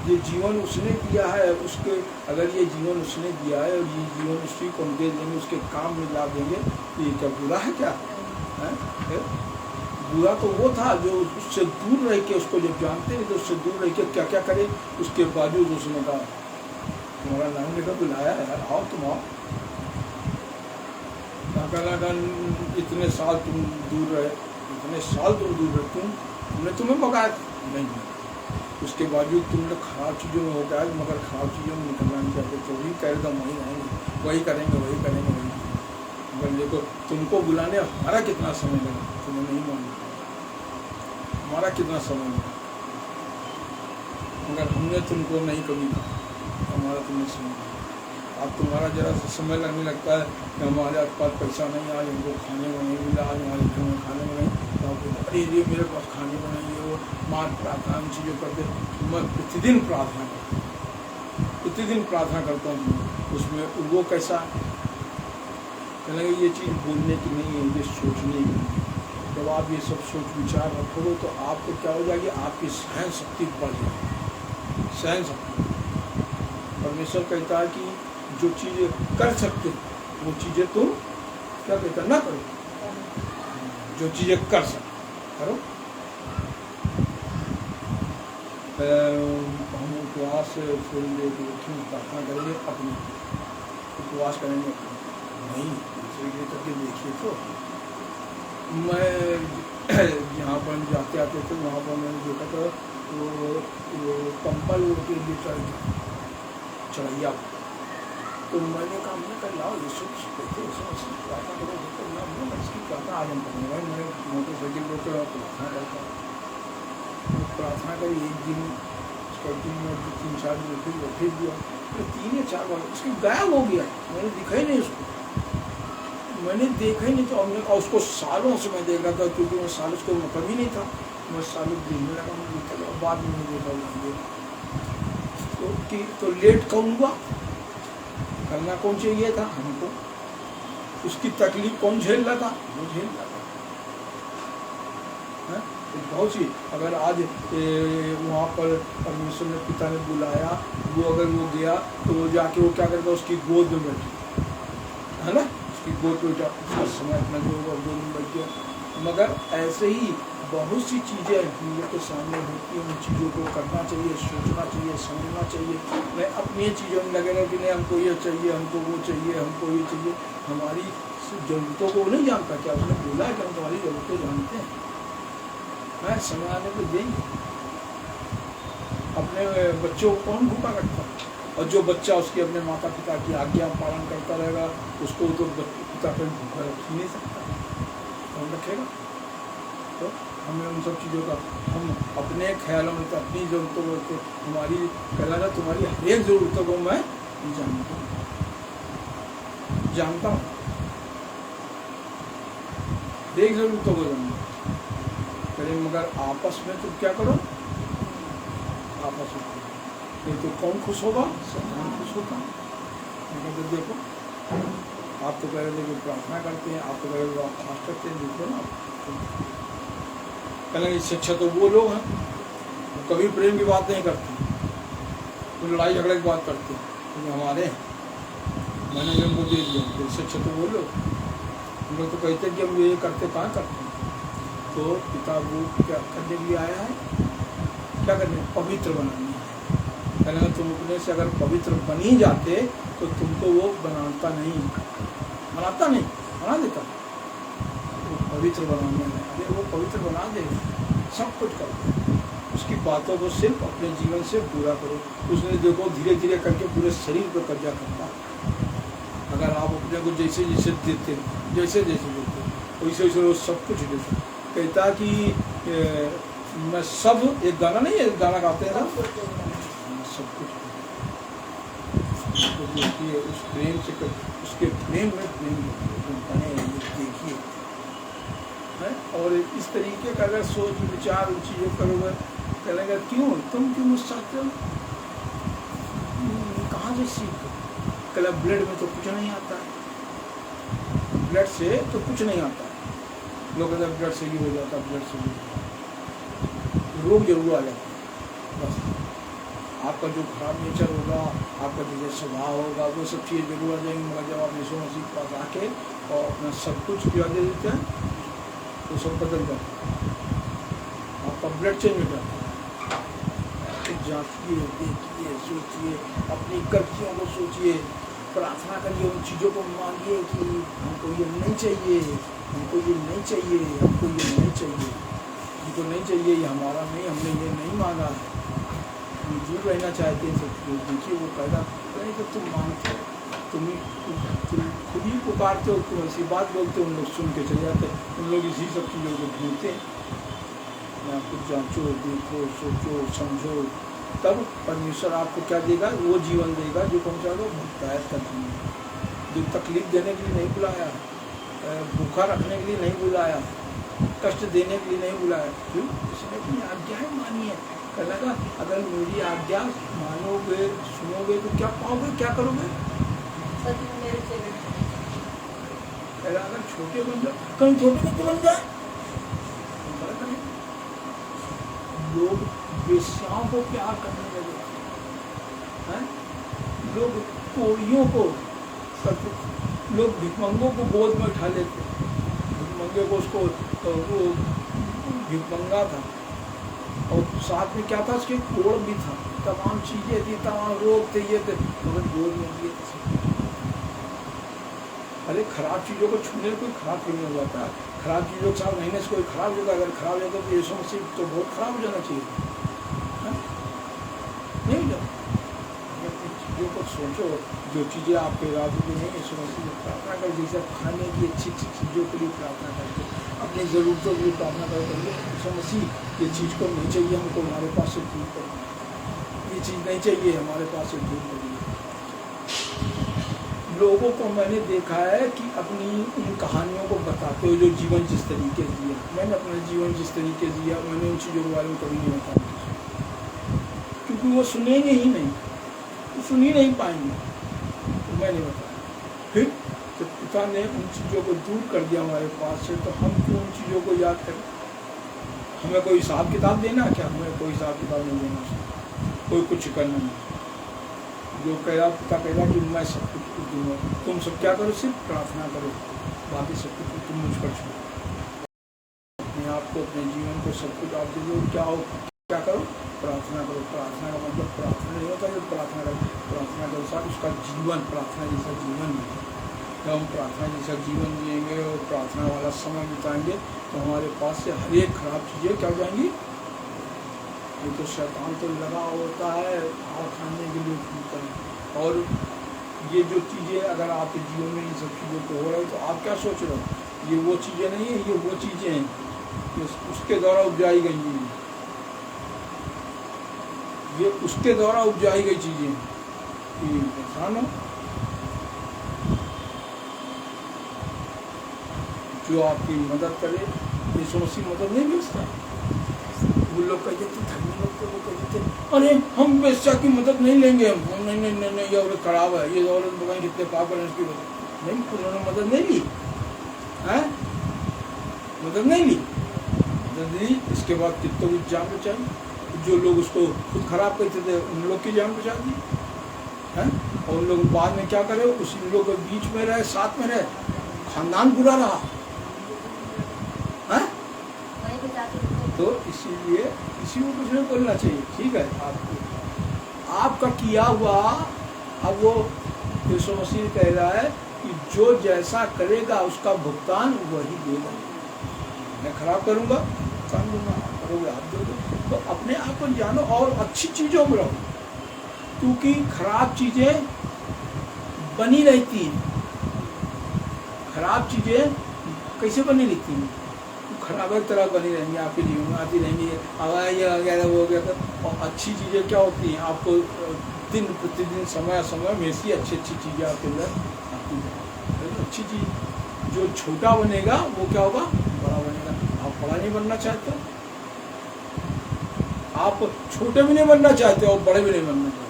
ये जीवन उसने दिया है। उसके अगर ये जीवन उसने दिया है और ये जीवन उसी को हम दे देंगे, उसके काम में ला देंगे, तो ये क्या बुरा है? क्या है? बुरा तो वो था जो उससे दूर रह के, उसको जब जानते हैं तो उससे दूर रह के क्या क्या करे। उसके बावजूद उसने कहा तुम्हारा नाम लेकर बुलाया यार, आओ तुम आओ। इतने साल तुम दूर रहे, इतने साल तुम दूर रहे, तुमने तुम्हें भगाया नहीं। उसके बावजूद तुमने खराब चीज़ों में हो गया, मगर खराब चीज़ों में निकलना नहीं चाहते, तो वही कह रहे वही आएंगे, वही करेंगे, वही करेंगे, वही। मगर देखो तुमको बुलाने हमारा कितना समय लगा, तुम्हें नहीं मालूम हमारा कितना समय लगा। मगर हमने तुमको नहीं कभी कहा, हमारा तुमने समय लगा। अब तुम्हारा जरा सा समय लगने लगता है कि हमारे पास पैसा नहीं, आज हमको खाने को नहीं मिला, आज हमारे घर में खाने को नहीं, तो आपको अरे ये मेरे पास खाने को नहीं है। वो मार प्रार्थना इन चीज़ों करते, मैं प्रतिदिन प्रार्थना करता हूँ, प्रतिदिन प्रार्थना करता हूँ। उसमें वो कैसा कहेंगे ये चीज़ बोलने की नहीं है, ये सोचने की। जब आप ये सब सोच विचार रखोगे तो आपको क्या हो जाएगी? आपकी सहन शक्ति बढ़ जाएगी। सहन शक्ति। परमेश्वर कहता है कि जो चीज़ें कर सकते वो चीज़ें तुम क्या कहता ना करो, जो चीज़ें कर सकते करो। हम उपवास थोड़ी देर प्रार्थना करेंगे, अपनी उपवास करेंगे नहीं दूसरे करके देखिए। तो मैं यहाँ पर जाते आते थे, वहाँ पर मैंने देखा था वो कंबल के लिए चढ़ैया। तो मैंने कहा मैंने कहा लाओ ये सब प्रार्थना करो, इसकी प्रार्थना आज हम करेंगे। भाई मैंने मोटरसाइकिल पर तो प्रार्थना करता हूँ, प्रार्थना करी एक दिन, उसका दिन में 3-4 दिन फिर दिया, फिर 3 या 4 बार उसकी गायब हो गया। मैंने दिखा ही नहीं उसको, मैंने देखा ही नहीं। तो हमने कहा उसको सालों से मैं देख रहा था, क्योंकि मैं सालों को मतलब ही नहीं था, मैं सालों देखने लगा, मैं देखा बाद में देखा। तो लेट कौन हुआ? करना कौन चाहिए था हमको? उसकी तकलीफ कौन झेल रहा था? वो झेल रहा था। तो बहुत सी, अगर आज वहाँ पर परमेश्वर ने पिता ने बुलाया, वो अगर वो गया तो वो जाके वो क्या करता, उसकी गोद में बैठी, है ना, उसकी गोद में उसका समय अपना जो होगा गोद में बैठ गया। मगर ऐसे ही बहुत सी चीज़ें हम लोग के सामने होती हैं, उन चीज़ों को करना चाहिए, सोचना चाहिए, समझना चाहिए। मैं अपनी चीज़ों में लगेगा कि नहीं हमको ये चाहिए, हमको वो चाहिए, हमको ये चाहिए। हमारी ज़रूरतों को नहीं जानता, क्या उसने बोला है कि हम तुम्हारी ज़रूरतें जानते हैं? मैं समय आने पर देंगे। अपने बच्चों को कौन भूखा रखता है? और जो बच्चा उसके अपने माता पिता की आज्ञा पालन करता रहेगा, उसको तो पिता पर भूखा रख ही नहीं सकता, कौन रखेगा? तो हमें उन सब चीज़ों का, हम अपने ख्यालों में तो अपनी ज़रूरतों को, हमारी कहना था तुम्हारी हर एक ज़रूरतों को मैं जानता हूँ, एक ज़रूरतों को जानता हूँ। मगर आपस में तो क्या करो, आपस में नहीं तो कौन खुश होगा? कौन खुश होगा? तो देखो, आप तो कह रहे थे कि प्रार्थना करते हैं, आप तो कह रहे थे आप फास्ट करते हैं, देखो ना कहना इससे अच्छा तो वो लोग हैं वो कभी प्रेम की बात नहीं करते, वो लड़ाई झगड़े की बात करते हैं, तो हमारे मैंने उनको दे दिया, तो इससे अच्छा तो वो लोग, हम लोग तो कहते हैं कि हम ये करते, कहाँ करते हैं? तो पिता वो क्या करने के लिए आया है? क्या करने? पवित्र बनाने है। कहना तुम अपने से अगर पवित्र बन ही जाते तो तुमको वो बनाता नहीं, बना देता। वो पवित्र बनाने में, अरे वो पवित्र बना दे, सब कुछ करो, उसकी बातों को सिर्फ अपने जीवन से पूरा करो। उसने देखो धीरे धीरे करके पूरे शरीर पर कब्जा करता। अगर आप अपने को जैसे जैसे देते, जैसे जैसे देते, वैसे वैसे वो सब कुछ देते। कहता कि मैं सब, एक गाना नहीं है, एक गाना गाते हैं ना, सब कुछ तो देखिए उस प्रेम से, उसके प्रेम में प्रेम बने देखिए है। और इस तरीके का अगर सोच विचार उन चीज़ों करोगे, कहेंगे क्यों तुम क्यों मुझसे चाहते हो, कहाँ से सीखो? कल ब्लड में तो कुछ नहीं आता है, ब्लड से तो कुछ नहीं आता है। लोग कहते ब्लड से ही हो जाता है, ब्लड से ही रोग जरूर आ जाता है। बस आपका जो खराब नेचर होगा, आपका जो स्वभाव होगा, वो सब चीज़ जरूर आ जाएंगी। मगर जब आप यीशु मसीह के पास आके और अपना सब कुछ क्या दे देते हैं, तो सब बदल जाता है, आपका ब्लड चेंज हो जाता है। तो जांचिए, देखिए, सोचिए, अपनी गलतियों को सोचिए, प्रार्थना करिए, उन चीज़ों को मांगिए कि हमको ये नहीं चाहिए, हमको ये नहीं चाहिए, हमको ये नहीं चाहिए, हमको नहीं चाहिए, ये हमारा नहीं, हमने ये नहीं मांगा है, हम दूर रहना चाहते हैं सब चीज़। देखिए वो पैदा करें कि तुम मांगते हो, तुम खुद ही पुकारते हो, तुम ऐसी बात बोलते हो, उन लोग सुन के चले जाते हैं, उन लोग इसी सब चीज़ों को ढूंढते हैं। या कुछ जांचो, देखो, सोचो, समझो, तब परमेश्वर आपको क्या देगा? वो जीवन देगा जो पहुँचाएगा भक्तायत का जीवन, जो तकलीफ देने के लिए नहीं बुलाया, भूखा रखने के लिए नहीं बुलाया, कष्ट देने के लिए नहीं बुलाया। क्यों? उसने अपनी आज्ञाएं मानी है। कहने लगा अगर मेरी आज्ञा मानोगे, सुनोगे तो क्या पाओगे, क्या करोगे? अगर छोटे बन जाओ, कहीं छोटे बच्चे बन जाए, लोग वेश्याओं को प्यार करने लगे हैं, लोग कोड़ियों को, लोग भिखमंगों को गोद में उठा लेते, भिखमंगे को, उसको वो भिखमंगा था और साथ में क्या था, उसके कोड़ भी था, तमाम चीज़ें थी, तमाम रोग थे, ये थे, मगर गोद में लिए थे। अरे खराब चीज़ों को छूने कोई खराब क्यों नहीं हो जाता? खराब चीज़ों के साथ रहने से कोई खराब होगा? अगर खराब हो जाता तो यीशु मसीह तो बहुत खराब हो जाना चाहिए, नहीं हो जाता। चीज़ों को सोचो, जो चीज़ें आपके इरादे में नहीं, यीशु मसीह से प्रार्थना कर, जैसे खाने की अच्छी अच्छी चीज़ों के लिए प्रार्थना करके, अपनी ज़रूरतों के लिए प्रार्थना करिए, यीशु मसीह ये चीज़ को नहीं चाहिए हमको, हमारे पास से दूर करिए, ये चीज़ नहीं चाहिए हमारे पास से दूर करिए। लोगों को मैंने देखा है कि अपनी उन कहानियों को बताते हो जो जीवन जिस तरीके से जिया, मैंने अपना जीवन जिस तरीके से जिया, मैंने उन चीज़ों के बारे में कभी नहीं बताया, क्योंकि वो सुनेंगे ही नहीं, तो सुन ही नहीं पाएंगे, तो मैंने बताया। फिर जब पिता ने उन चीज़ों को दूर कर दिया हमारे पास से, तो हम क्यों उन चीज़ों को याद करें? हमें कोई हिसाब किताब देना क्या? हमें कोई हिसाब किताब नहीं देना उसको, कोई कुछ करना नहीं। जो कहेगा पिता कहेगा कि मैं सब कुछ दूंगा, तुम सब क्या करो, सिर्फ प्रार्थना करो, बाकी सब कुछ तुम मुझ पर छोड़ो। अपने आप को, अपने जीवन को सब कुछ आप दे दो। क्या करो? प्रार्थना करो। प्रार्थना का मतलब प्रार्थना नहीं होता जो प्रार्थना करो, प्रार्थना के अनुसार उसका जीवन प्रार्थना जैसा जीवन है। जब हम प्रार्थना जैसा जीवन जिएंगे और प्रार्थना वाला समय बिताएंगे तो हमारे पास से हर एक खराब चीज़ें क्या हो जाएंगी? ये तो शैतान तो लगा होता है और खाने के लिए घूमता है। और ये जो चीज़ें अगर आपके जीवन में इन सब चीज़ों को हो रहा है तो आप क्या सोच रहे हो? ये वो चीज़ें नहीं है, ये वो चीज़ें हैं ये उसके द्वारा उपजाई गई हैं, ये उसके द्वारा उपजाई गई चीज़ें कि इंसान हो जो आपकी मदद करे। यीशु मसीह मदद नहीं भेजता। वो लोग कहते थे, धर्मी लोग तो वो कहते थे, अरे हम वेश्या की मदद नहीं लेंगे, हम नहीं नहीं नहीं नहीं, ये औरत खराब है, ये औरत बताएं कितने पाप है इसकी मदद नहीं। उन्होंने मदद नहीं ली है, मदद नहीं ली, मदद ली। इसके बाद कितनों की जान बचाई। जो लोग उसको खुद खराब करते थे उन लोग की जान बचा दी है। और उन लोग बाद में क्या करे, उसी लोग के बीच में रहे, साथ में रहे, खानदान बुरा रहा है। तो इसीलिए इसी को कुछ नहीं बोलना चाहिए, ठीक है। आपको आपका किया हुआ, अब वो यीशु मसीह कह रहा है कि जो जैसा करेगा उसका भुगतान वही देगा। मैं खराब करूंगा, काम दूंगा, आप करोगे आप दोगे। तो अपने आप को जानो और अच्छी चीजों में रहो, क्योंकि खराब चीजें बनी रहती हैं। खराब चीजें कैसे बनी रहती हैं? खराब एक तरह बनी रहेंगी, आपके जीवन में आती रहेंगी, ये वगैरह वो वगैरह। और अच्छी चीज़ें क्या होती हैं? आपको दिन प्रतिदिन समय समय में ऐसी अच्छी अच्छी चीज़ें आपके अंदर आती हैं। अच्छी चीज़ जो छोटा बनेगा वो क्या होगा? बड़ा बनेगा। आप बड़ा नहीं बनना चाहते, आप छोटे भी नहीं बनना चाहते और बड़े भी नहीं बनना चाहते,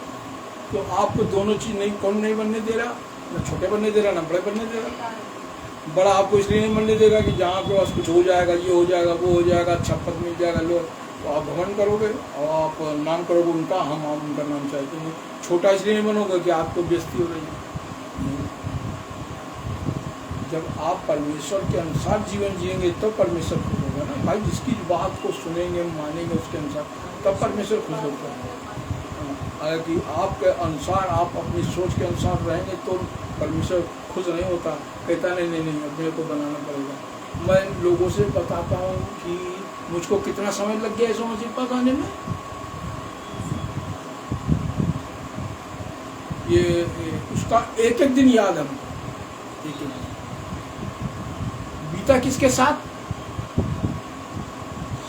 तो आपको दोनों चीज़ नहीं, कौन नहीं बनने दे रहा? ना छोटे बनने दे रहा, ना बड़े बनने दे रहा। बड़ा आपको इसलिए नहीं बनने देगा कि जहाँ पे बस कुछ हो जाएगा, ये हो जाएगा, वो हो जाएगा, अच्छा पद मिल जाएगा लोग, तो आप घमंड करोगे और आप नाम करोगे उनका, हम आप उनका नाम चाहते हैं। छोटा इसलिए नहीं बनोगे कि आपको बेइज्जती हो रही है। जब आप परमेश्वर के अनुसार जीवन जिएंगे तो परमेश्वर खुश होगा ना भाई। जिसकी बात को सुनेंगे, मानेंगे उसके अनुसार, तब परमेश्वर खुश होता है। अगर कि आपके अनुसार, आप अपनी सोच के अनुसार रहेंगे तो परमेश्वर खुश नहीं होता। कहता नहीं नहीं नहीं, अपने को बनाना पड़ेगा। मैं लोगों से बताता हूँ कि मुझको कितना समय लग गया यीशु मसीह पास आने में। ये उसका एक एक दिन याद है हमको, एक एक दिन बीता किसके साथ?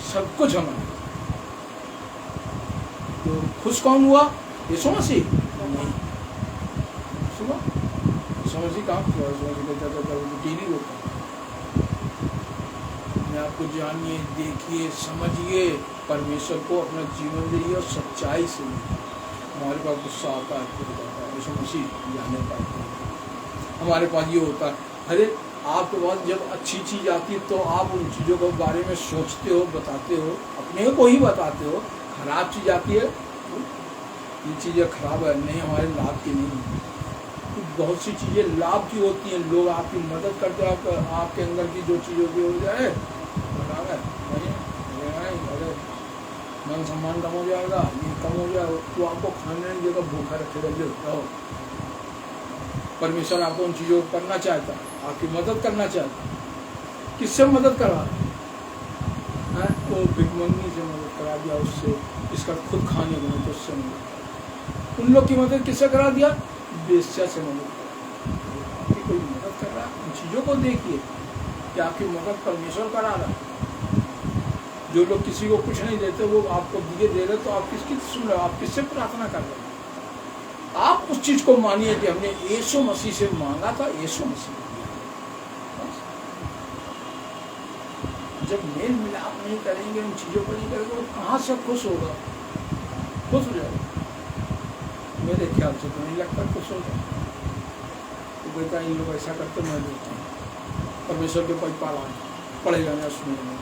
सब कुछ हमारे। तो खुश कौन हुआ? यीशु मसीह नहीं। सुबह समझी कहाँ टीवी होता। अपने आप को जानिए, देखिए, समझिए, परमेश्वर को अपना जीवन दीजिए और सच्चाई से। हमारे पास गुस्सा आता है, बताता है यीशु मसीह जाने पाते हैं। हमारे पास ये होता है, अरे आपके पास जब अच्छी चीज़ आती है तो आप उन चीज़ों के बारे में सोचते हो, बताते हो, अपने को ही बताते हो। खराब चीज़ आती है, ये चीज़ें खराब है, नहीं हमारे लाभ की नहीं है। बहुत सी चीज़ें लाभ की होती हैं, लोग आपकी मदद करते हैं, आपके अंदर की जो चीज़ होती हो जाए खराब है, अरे मन सम्मान कम हो जाएगा, ये कम हो जाएगा, तो आपको खाने नहीं देगा, भूखा रखेगा। जो रहो, परमेश्वर आपको उन चीज़ों को करना चाहता है, आपकी मदद करना चाहता है। किससे मदद करवा है? वो भिखमंगी से मदद करा दिया, उससे इसका खुद खाने को नहीं तो उससे मदद। उन लोग की मदद किससे करा दिया? बेस्या से मदद करा। आपकी कोई मदद कर रहा है, उन चीज़ों को देखिए कि आपकी मदद परमेश्वर करा रहा है। जो लोग किसी को कुछ नहीं देते वो आपको दिए दे रहे, तो आप किसकी सुन रहे हो? आप किससे प्रार्थना कर रहे हो? आप उस चीज को मानिए कि हमने यीशु मसीह से मांगा था, यीशु मसीह जब मेल मिलाप नहीं करेंगे, उन चीजों को नहीं करेंगे, वो कहाँ से खुश होगा? खुश हो जाएगा? मेरे ख्याल से तो नहीं लगता खुश होगा। तो कहता इन लोग ऐसा करते, मैं देता हूँ परमेश्वर के पास पाला पड़ेगा ना सुनने में।